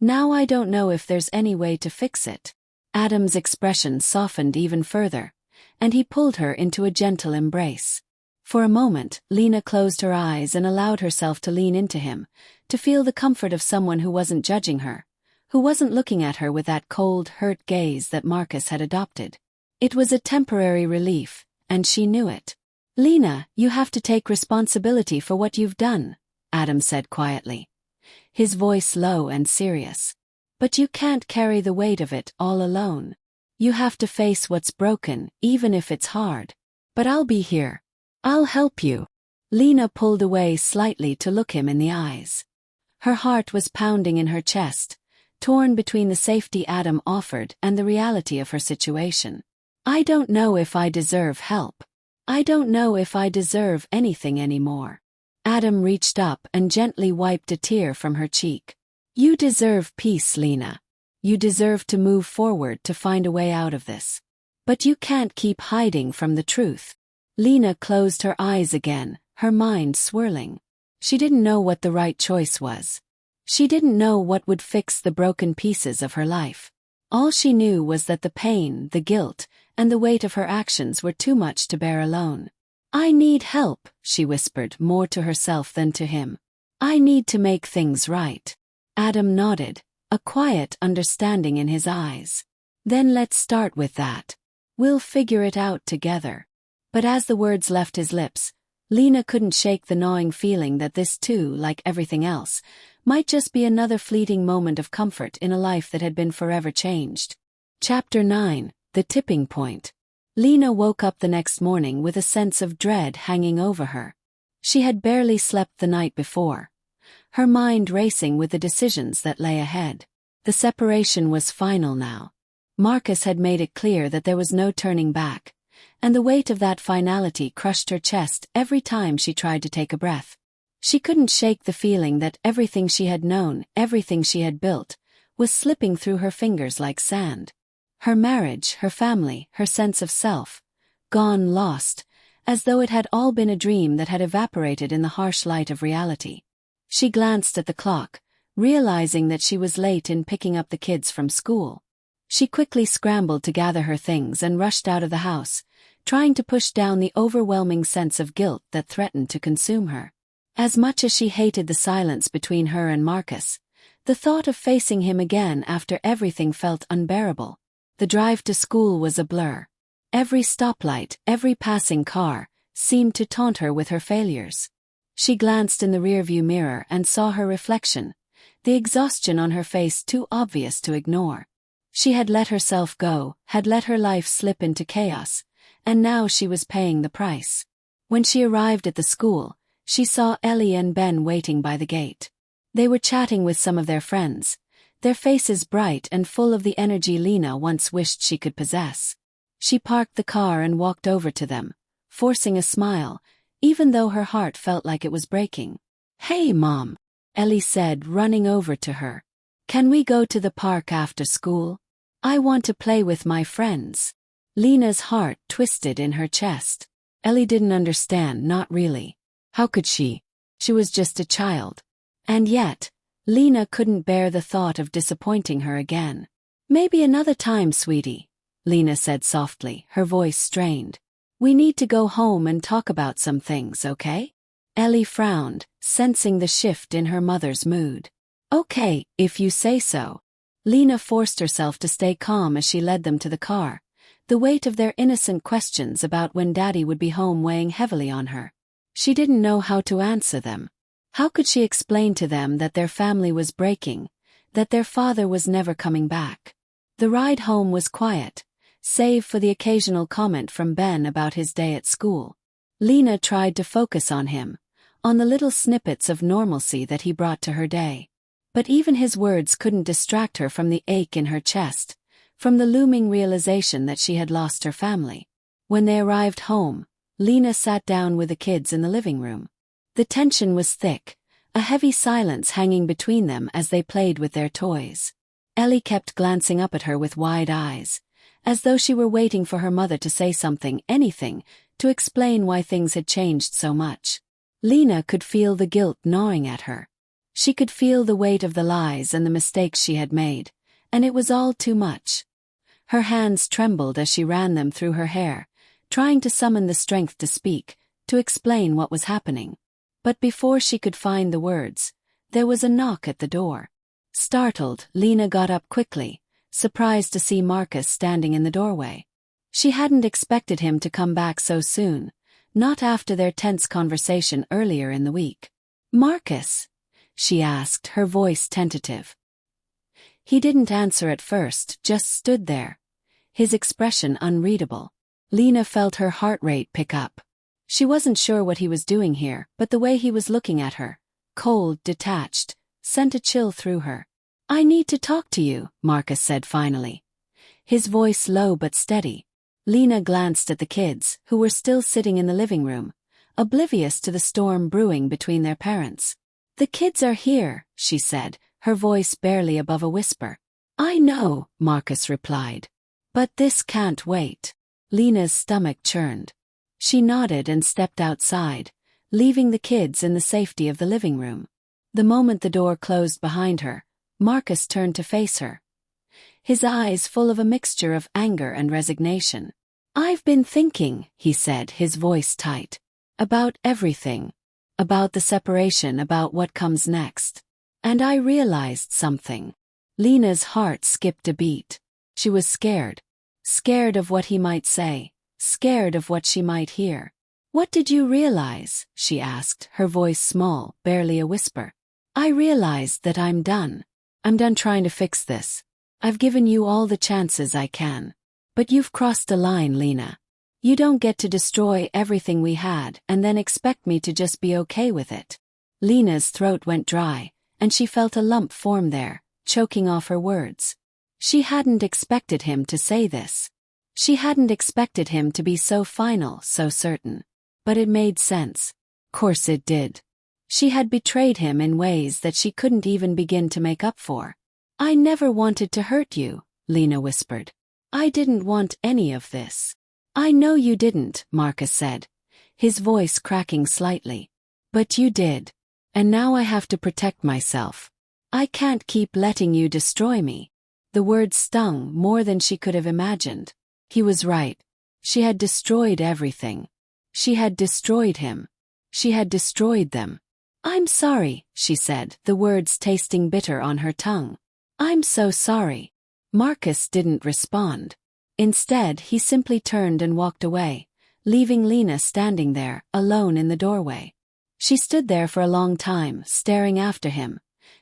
I don't know if there's any way to fix it." Adam's expression softened even further, and he pulled her into a gentle embrace. For a moment, Lena closed her eyes and allowed herself to lean into him, to feel the comfort of someone who wasn't judging her, who wasn't looking at her with that cold, hurt gaze that Marcus had adopted. It was a temporary relief, and she knew it. "Lena, you have to take responsibility for what you've done," Adam said quietly, his voice low and serious. But you can't carry the weight of it all alone. You have to face what's broken, even if it's hard. But I'll be here. I'll help you. Lena pulled away slightly to look him in the eyes. Her heart was pounding in her chest, torn between the safety Adam offered and the reality of her situation. I don't know if I deserve help. I don't know if I deserve anything anymore. Adam reached up and gently wiped a tear from her cheek. You deserve peace, Lena. You deserve to move forward to find a way out of this. But you can't keep hiding from the truth. Lena closed her eyes again, her mind swirling. She didn't know what the right choice was. She didn't know what would fix the broken pieces of her life. All she knew was that the pain, the guilt, and the weight of her actions were too much to bear alone. I need help, she whispered, more to herself than to him. I need to make things right. Adam nodded, a quiet understanding in his eyes. Then let's start with that. We'll figure it out together. But as the words left his lips, Lena couldn't shake the gnawing feeling that this too, like everything else, might just be another fleeting moment of comfort in a life that had been forever changed. Chapter 9. The Tipping Point. Lena woke up the next morning with a sense of dread hanging over her. She had barely slept the night before, her mind racing with the decisions that lay ahead. The separation was final now. Marcus had made it clear that there was no turning back, and the weight of that finality crushed her chest every time she tried to take a breath. She couldn't shake the feeling that everything she had known, everything she had built, was slipping through her fingers like sand. Her marriage, her family, her sense of self, gone, lost, as though it had all been a dream that had evaporated in the harsh light of reality. She glanced at the clock, realizing that she was late in picking up the kids from school. She quickly scrambled to gather her things and rushed out of the house, trying to push down the overwhelming sense of guilt that threatened to consume her. As much as she hated the silence between her and Marcus, the thought of facing him again after everything felt unbearable. The drive to school was a blur. Every stoplight, every passing car, seemed to taunt her with her failures. She glanced in the rearview mirror and saw her reflection, the exhaustion on her face too obvious to ignore. She had let herself go, had let her life slip into chaos, and now she was paying the price. When she arrived at the school, she saw Ellie and Ben waiting by the gate. They were chatting with some of their friends, their faces bright and full of the energy Lena once wished she could possess. She parked the car and walked over to them, forcing a smile, even though her heart felt like it was breaking. Hey, Mom, Ellie said, running over to her. Can we go to the park after school? I want to play with my friends. Lena's heart twisted in her chest. Ellie didn't understand, not really. How could she? She was just a child. And yet, Lena couldn't bear the thought of disappointing her again. Maybe another time, sweetie, Lena said softly, her voice strained. We need to go home and talk about some things, okay? Ellie frowned, sensing the shift in her mother's mood. Okay, if you say so. Lena forced herself to stay calm as she led them to the car, the weight of their innocent questions about when Daddy would be home weighing heavily on her. She didn't know how to answer them. How could she explain to them that their family was breaking, that their father was never coming back? The ride home was quiet, save for the occasional comment from Ben about his day at school. Lena tried to focus on him, on the little snippets of normalcy that he brought to her day. But even his words couldn't distract her from the ache in her chest, from the looming realization that she had lost her family. When they arrived home, Lena sat down with the kids in the living room. The tension was thick, a heavy silence hanging between them as they played with their toys. Ellie kept glancing up at her with wide eyes, as though she were waiting for her mother to say something, anything, to explain why things had changed so much. Lena could feel the guilt gnawing at her. She could feel the weight of the lies and the mistakes she had made, and it was all too much. Her hands trembled as she ran them through her hair, trying to summon the strength to speak, to explain what was happening. But before she could find the words, there was a knock at the door. Startled, Lena got up quickly, surprised to see Marcus standing in the doorway. She hadn't expected him to come back so soon, not after their tense conversation earlier in the week. Marcus? She asked, her voice tentative. He didn't answer at first, just stood there, his expression unreadable. Lena felt her heart rate pick up. She wasn't sure what he was doing here, but the way he was looking at her, cold, detached, sent a chill through her. "I need to talk to you," Marcus said finally, his voice low but steady. Lena glanced at the kids, who were still sitting in the living room, oblivious to the storm brewing between their parents. "The kids are here," she said, her voice barely above a whisper. "I know," Marcus replied. "But this can't wait." Lena's stomach churned. She nodded and stepped outside, leaving the kids in the safety of the living room. The moment the door closed behind her, Marcus turned to face her, his eyes full of a mixture of anger and resignation. "I've been thinking," he said, his voice tight, "about everything. About the separation, about what comes next. And I realized something." Lena's heart skipped a beat. She was scared. Scared of what he might say, scared of what she might hear. "What did you realize?" she asked, her voice small, barely a whisper. "I realized that I'm done. I'm done trying to fix this. I've given you all the chances I can. But you've crossed a line, Lena. You don't get to destroy everything we had and then expect me to just be okay with it." Lena's throat went dry, and she felt a lump form there, choking off her words. She hadn't expected him to say this. She hadn't expected him to be so final, so certain. But it made sense. Course it did. She had betrayed him in ways that she couldn't even begin to make up for. "I never wanted to hurt you," Lena whispered. "I didn't want any of this." "I know you didn't," Marcus said, his voice cracking slightly. "But you did. And now I have to protect myself. I can't keep letting you destroy me." The words stung more than she could have imagined. He was right. She had destroyed everything. She had destroyed him. She had destroyed them. "I'm sorry," she said, the words tasting bitter on her tongue. "I'm so sorry." Marcus didn't respond. Instead, he simply turned and walked away, leaving Lena standing there, alone in the doorway. She stood there for a long time, staring after him,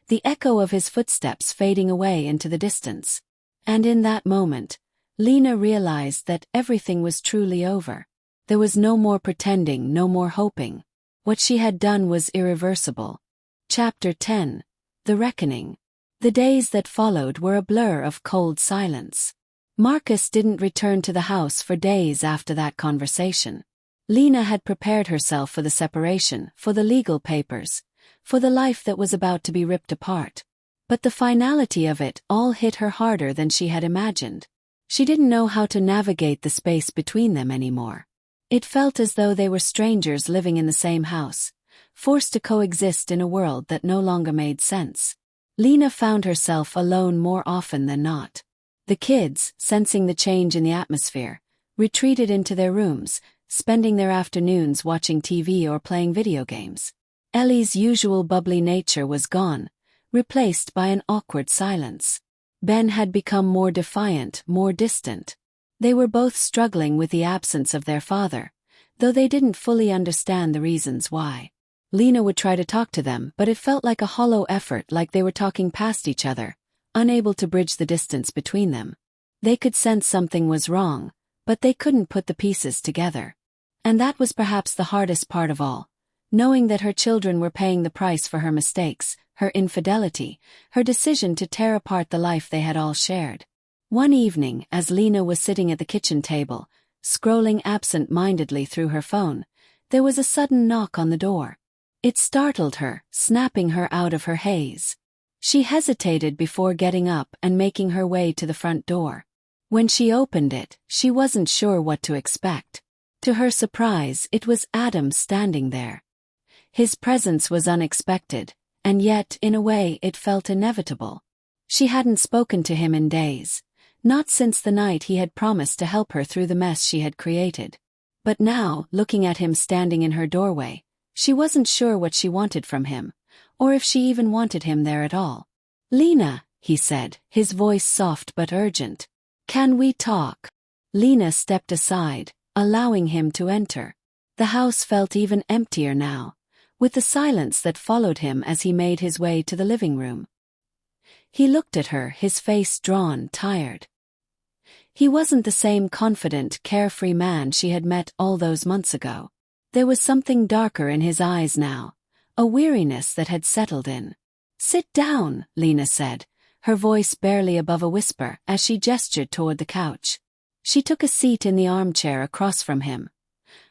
the echo of his footsteps fading away into the distance. And in that moment, Lena realized that everything was truly over. There was no more pretending, no more hoping. What she had done was irreversible. Chapter 10. The Reckoning. The days that followed were a blur of cold silence. Marcus didn't return to the house for days after that conversation. Lena had prepared herself for the separation, for the legal papers, for the life that was about to be ripped apart. But the finality of it all hit her harder than she had imagined. She didn't know how to navigate the space between them anymore. It felt as though they were strangers living in the same house, forced to coexist in a world that no longer made sense. Lena found herself alone more often than not. The kids, sensing the change in the atmosphere, retreated into their rooms, spending their afternoons watching TV or playing video games. Ellie's usual bubbly nature was gone, replaced by an awkward silence. Ben had become more defiant, more distant. They were both struggling with the absence of their father, though they didn't fully understand the reasons why. Lena would try to talk to them, but it felt like a hollow effort, like they were talking past each other, unable to bridge the distance between them. They could sense something was wrong, but they couldn't put the pieces together. And that was perhaps the hardest part of all, knowing that her children were paying the price for her mistakes, her infidelity, her decision to tear apart the life they had all shared. One evening, as Lena was sitting at the kitchen table, scrolling absent-mindedly through her phone, there was a sudden knock on the door. It startled her, snapping her out of her haze. She hesitated before getting up and making her way to the front door. When she opened it, she wasn't sure what to expect. To her surprise, it was Adam standing there. His presence was unexpected, and yet, in a way, it felt inevitable. She hadn't spoken to him in days, not since the night he had promised to help her through the mess she had created. But now, looking at him standing in her doorway, she wasn't sure what she wanted from him, or if she even wanted him there at all. "Lena," he said, his voice soft but urgent. "Can we talk?" Lena stepped aside, allowing him to enter. The house felt even emptier now, with the silence that followed him as he made his way to the living room. He looked at her, his face drawn, tired. He wasn't the same confident, carefree man she had met all those months ago. There was something darker in his eyes now, a weariness that had settled in. "Sit down," Lena said, her voice barely above a whisper as she gestured toward the couch. She took a seat in the armchair across from him,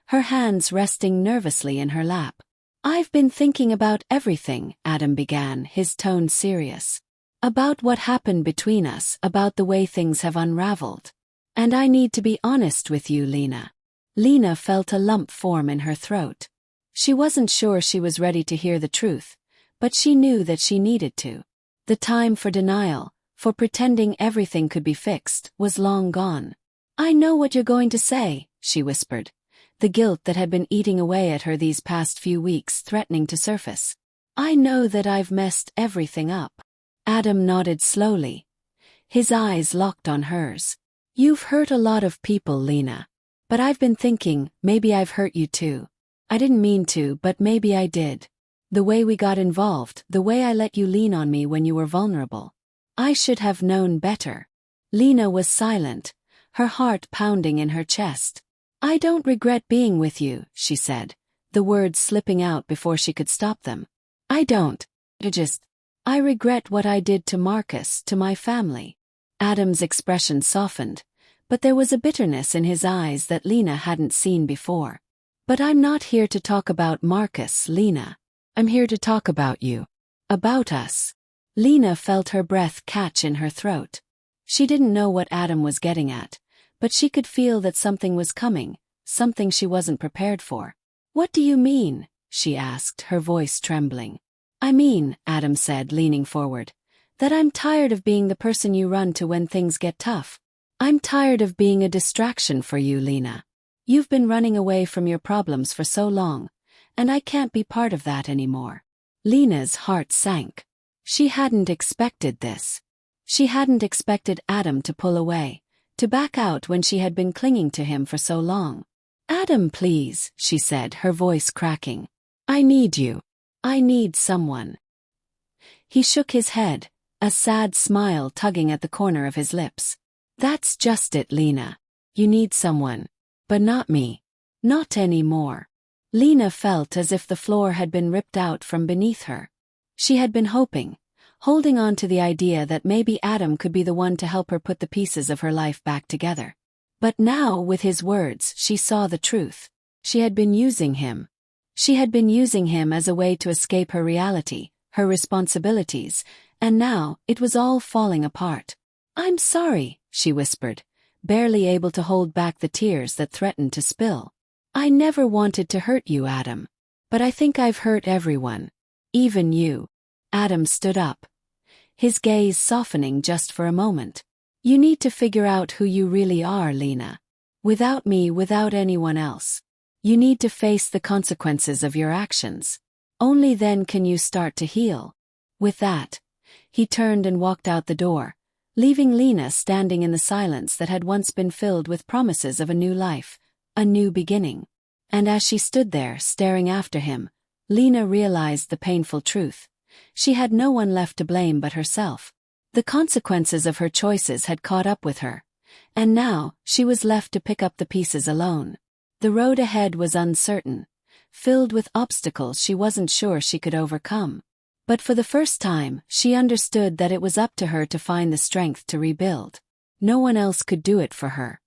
her hands resting nervously in her lap. "I've been thinking about everything," Adam began, his tone serious. "About what happened between us, about the way things have unraveled. And I need to be honest with you, Lena." Lena felt a lump form in her throat. She wasn't sure she was ready to hear the truth, but she knew that she needed to. The time for denial, for pretending everything could be fixed, was long gone. "I know what you're going to say," she whispered, the guilt that had been eating away at her these past few weeks threatening to surface. "I know that I've messed everything up." Adam nodded slowly, his eyes locked on hers. "You've hurt a lot of people, Lena. But I've been thinking, maybe I've hurt you too. I didn't mean to, but maybe I did. The way we got involved, the way I let you lean on me when you were vulnerable. I should have known better." Lena was silent, her heart pounding in her chest. "I don't regret being with you," she said, the words slipping out before she could stop them. "I don't. I regret what I did to Marcus, to my family." Adam's expression softened, but there was a bitterness in his eyes that Lena hadn't seen before. "But I'm not here to talk about Marcus, Lena. I'm here to talk about you. About us." Lena felt her breath catch in her throat. She didn't know what Adam was getting at, but she could feel that something was coming, something she wasn't prepared for. "What do you mean?" she asked, her voice trembling. "I mean," Adam said, leaning forward, "that I'm tired of being the person you run to when things get tough. I'm tired of being a distraction for you, Lena. You've been running away from your problems for so long, and I can't be part of that anymore." Lena's heart sank. She hadn't expected this. She hadn't expected Adam to pull away, to back out when she had been clinging to him for so long. "Adam, please," she said, her voice cracking. "I need you. I need someone." He shook his head, a sad smile tugging at the corner of his lips. "That's just it, Lena. You need someone. But not me. Not anymore." Lena felt as if the floor had been ripped out from beneath her. She had been hoping, holding on to the idea that maybe Adam could be the one to help her put the pieces of her life back together. But now, with his words, she saw the truth. She had been using him. She had been using him as a way to escape her reality, her responsibilities, and now it was all falling apart. "I'm sorry," she whispered, barely able to hold back the tears that threatened to spill. "I never wanted to hurt you, Adam. But I think I've hurt everyone. Even you." Adam stood up, his gaze softening just for a moment. "You need to figure out who you really are, Lena. Without me, without anyone else. You need to face the consequences of your actions. Only then can you start to heal." With that, he turned and walked out the door, leaving Lena standing in the silence that had once been filled with promises of a new life, a new beginning. And as she stood there, staring after him, Lena realized the painful truth. She had no one left to blame but herself. The consequences of her choices had caught up with her, and now she was left to pick up the pieces alone. The road ahead was uncertain, filled with obstacles she wasn't sure she could overcome. But for the first time, she understood that it was up to her to find the strength to rebuild. No one else could do it for her.